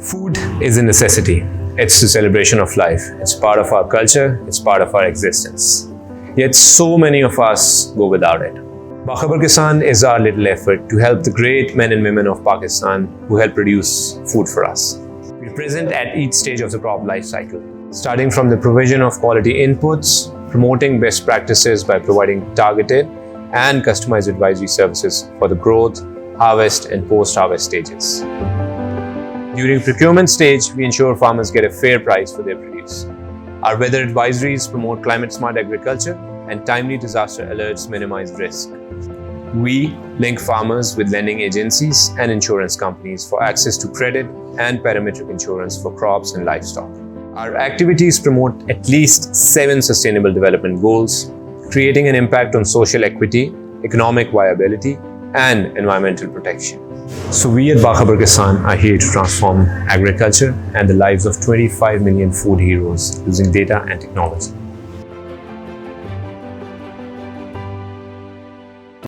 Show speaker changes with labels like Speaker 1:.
Speaker 1: Food is a necessity. It's the celebration of life. It's part of our culture. It's part of our existence. Yet so many of us go without it. Bakhabar Kisan is our little effort to help the great men and women of Pakistan who help produce food for us. We're present at each stage of the crop life cycle, starting from the provision of quality inputs, promoting best practices by providing targeted and customized advisory services for the growth, harvest and post-harvest stages. During procurement stage, we ensure farmers get a fair price for their produce. Our weather advisories promote climate-smart agriculture and timely disaster alerts minimize risk. We link farmers with lending agencies and insurance companies for access to credit and parametric insurance for crops and livestock. Our activities promote at least 7 sustainable development goals, creating an impact on social equity, economic viability, and environmental protection. So we at Bakhabar Kisan are here to transform agriculture and the lives of 25 million food heroes using data and technology.